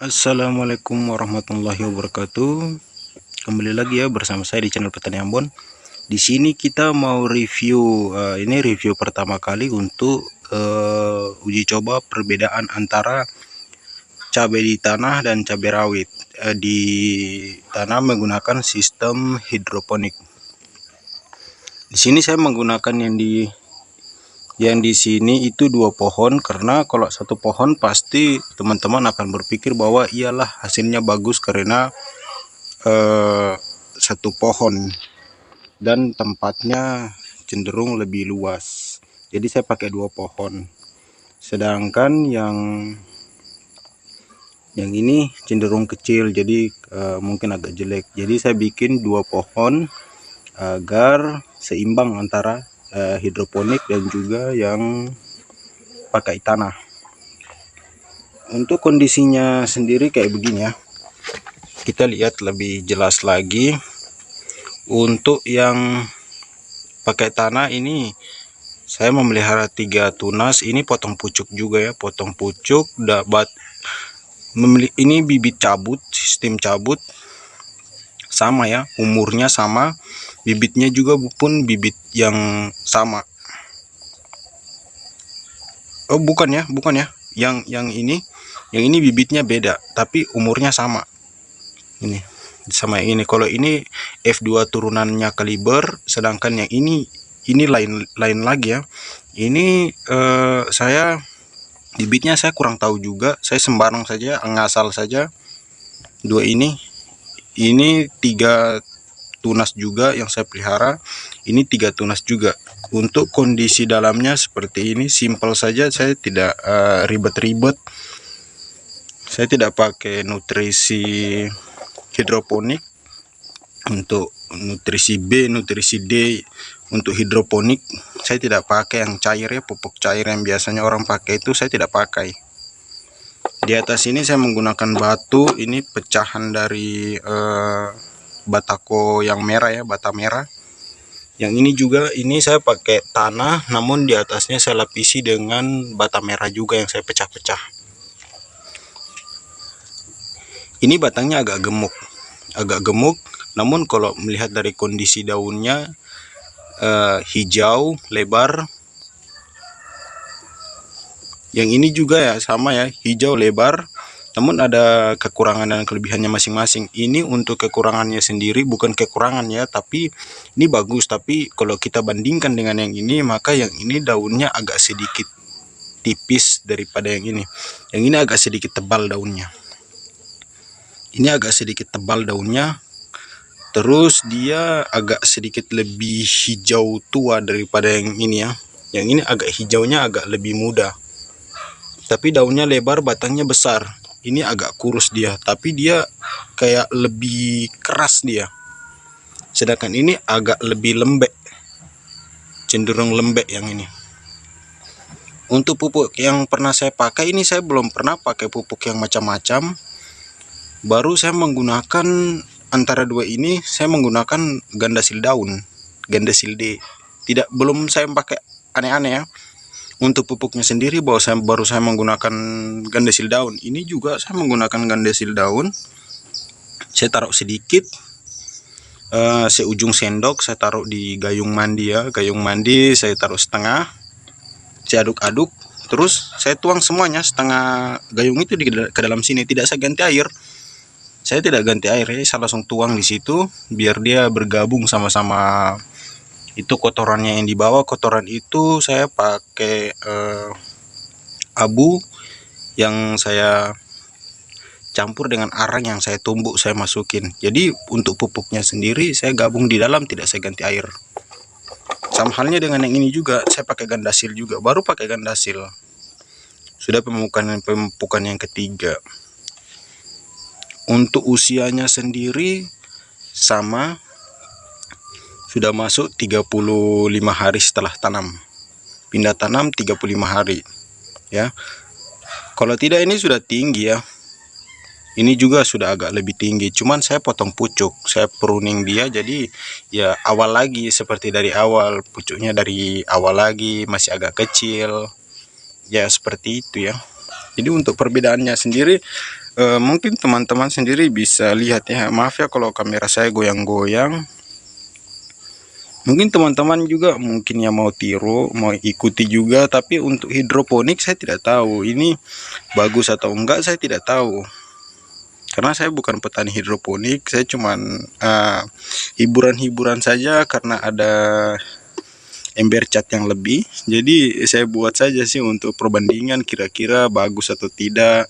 Assalamualaikum warahmatullahi wabarakatuh. Kembali lagi ya bersama saya di channel Petani Ambon. Di sini kita mau review, ini review pertama kali untuk uji coba perbedaan antara cabai di tanah dan cabai rawit di tanah menggunakan sistem hidroponik. Di sini saya menggunakan yang di sini itu 2 pohon, karena kalau 1 pohon pasti teman-teman akan berpikir bahwa iyalah hasilnya bagus karena 1 pohon dan tempatnya cenderung lebih luas. Jadi saya pakai 2 pohon. Sedangkan yang ini cenderung kecil, jadi mungkin agak jelek. Jadi saya bikin 2 pohon agar seimbang antara hidroponik dan juga yang pakai tanah. Untuk kondisinya sendiri kayak begini ya, kita lihat lebih jelas lagi. Untuk yang pakai tanah ini saya memelihara 3 tunas. Ini potong pucuk juga ya, potong pucuk dapat ini bibit cabut, sistem cabut sama ya, umurnya sama, bibitnya juga pun bibit yang sama. Oh bukan ya, yang ini bibitnya beda tapi umurnya sama. Ini sama yang ini. Kalau ini F2 turunannya kaliber, sedangkan yang ini lain lagi ya. Ini saya bibitnya saya kurang tahu juga, saya sembarang saja, ngasal saja. 2 ini 3 tunas juga yang saya pelihara, ini 3 tunas juga. Untuk kondisi dalamnya seperti ini, simpel saja, saya tidak ribet-ribet. Saya tidak pakai nutrisi hidroponik. Untuk nutrisi B, nutrisi D untuk hidroponik saya tidak pakai yang cair ya, pupuk cair yang biasanya orang pakai itu saya tidak pakai. Di atas ini saya menggunakan batu, ini pecahan dari batako yang merah ya, bata merah. Yang ini juga, ini saya pakai tanah, namun di atasnya saya lapisi dengan bata merah juga yang saya pecah-pecah. Ini batangnya agak gemuk, namun kalau melihat dari kondisi daunnya hijau lebar. Yang ini juga ya sama ya, hijau lebar, namun ada kekurangan dan kelebihannya masing-masing. Ini untuk kekurangannya sendiri bukan kekurangan ya, tapi ini bagus. Tapi kalau kita bandingkan dengan yang ini, maka yang ini daunnya agak sedikit tipis daripada yang ini. Yang ini agak sedikit tebal daunnya. Ini agak sedikit tebal daunnya. Terus dia agak sedikit lebih hijau tua daripada yang ini ya. Yang ini agak hijaunya agak lebih muda. Tapi daunnya lebar, batangnya besar. Ini agak kurus dia, tapi dia kayak lebih keras dia. Sedangkan ini agak lebih lembek, cenderung lembek yang ini. Untuk pupuk yang pernah saya pakai, ini saya belum pernah pakai pupuk yang macam-macam. Baru saya menggunakan antara 2 ini, saya menggunakan gandasil daun, gandasil D. Belum saya pakai aneh-aneh ya. Untuk pupuknya sendiri baru saya menggunakan gandasil daun. Ini juga saya menggunakan gandasil daun. Saya taruh sedikit, seujung sendok saya taruh di gayung mandi ya. Gayung mandi saya taruh setengah, saya aduk-aduk, terus saya tuang semuanya setengah gayung itu ke dalam sini. Tidak saya ganti air. Saya tidak ganti air ya, saya langsung tuang di situ biar dia bergabung sama-sama. Itu kotorannya yang dibawa. Kotoran itu saya pakai abu yang saya campur dengan arang yang saya tumbuk, saya masukin. Jadi untuk pupuknya sendiri saya gabung di dalam, tidak saya ganti air. Sama halnya dengan yang ini juga, saya pakai gandasil juga, baru pakai gandasil. Sudah pemupukan yang ketiga. Untuk usianya sendiri sama, sudah masuk 35 hari setelah tanam. Pindah tanam 35 hari ya. Kalau tidak ini sudah tinggi ya. Ini juga sudah agak lebih tinggi, cuman saya potong pucuk, saya pruning dia, jadi ya awal lagi seperti dari awal, pucuknya dari awal lagi, masih agak kecil ya, seperti itu ya. Jadi untuk perbedaannya sendiri Mungkin teman-teman sendiri bisa lihat ya, maaf ya kalau kamera saya goyang-goyang. Mungkin teman-teman juga mungkin yang mau tiru, mau ikuti juga, tapi untuk hidroponik saya tidak tahu ini bagus atau enggak, saya tidak tahu. Karena saya bukan petani hidroponik, saya cuman hiburan-hiburan saja karena ada ember cat yang lebih. Jadi saya buat saja sih untuk perbandingan kira-kira bagus atau tidak.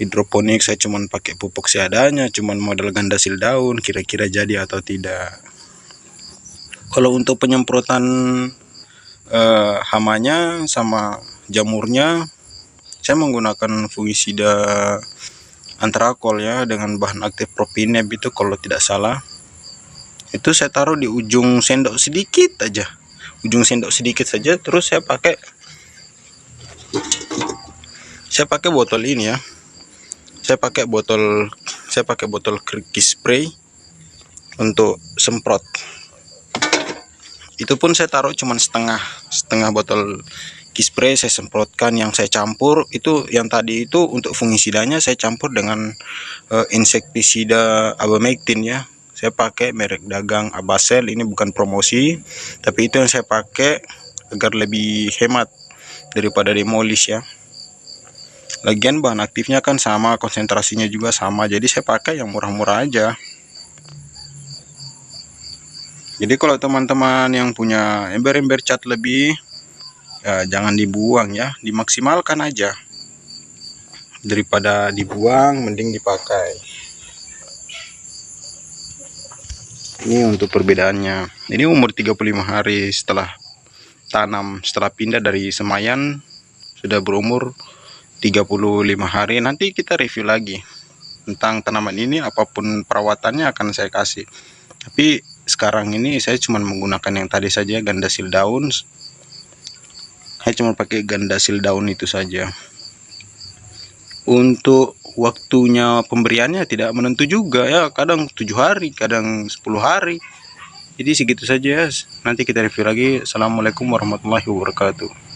Hidroponik saya cuman pakai pupuk seadanya, cuman model gandasil daun, kira-kira jadi atau tidak. Kalau untuk penyemprotan hamanya sama jamurnya, saya menggunakan fungisida antrakol ya, dengan bahan aktif propineb itu kalau tidak salah. Itu saya taruh di ujung sendok sedikit aja, ujung sendok sedikit saja. Terus saya pakai botol ini ya, saya pakai botol Kirkis spray untuk semprot. Itu pun saya taruh cuman setengah botol kispray saya semprotkan. Yang saya campur itu yang tadi itu untuk fungisidanya saya campur dengan insektisida abamectin ya. Saya pakai merek dagang Abasel, ini bukan promosi, tapi itu yang saya pakai agar lebih hemat daripada demolish ya. Lagian bahan aktifnya kan sama, konsentrasinya juga sama, jadi saya pakai yang murah-murah aja. Jadi kalau teman-teman yang punya ember-ember cat lebih, ya jangan dibuang ya, dimaksimalkan aja. Daripada dibuang, mending dipakai. Ini untuk perbedaannya. Ini umur 35 hari setelah tanam, setelah pindah dari Semayan, sudah berumur 35 hari. Nanti kita review lagi tentang tanaman ini, apapun perawatannya akan saya kasih. Tapi sekarang ini saya cuma menggunakan yang tadi saja, gandasil daun. Saya cuma pakai gandasil daun itu saja. Untuk waktunya pemberiannya tidak menentu juga ya, kadang 7 hari, kadang 10 hari. Jadi segitu saja. Nanti kita review lagi. Assalamualaikum warahmatullahi wabarakatuh.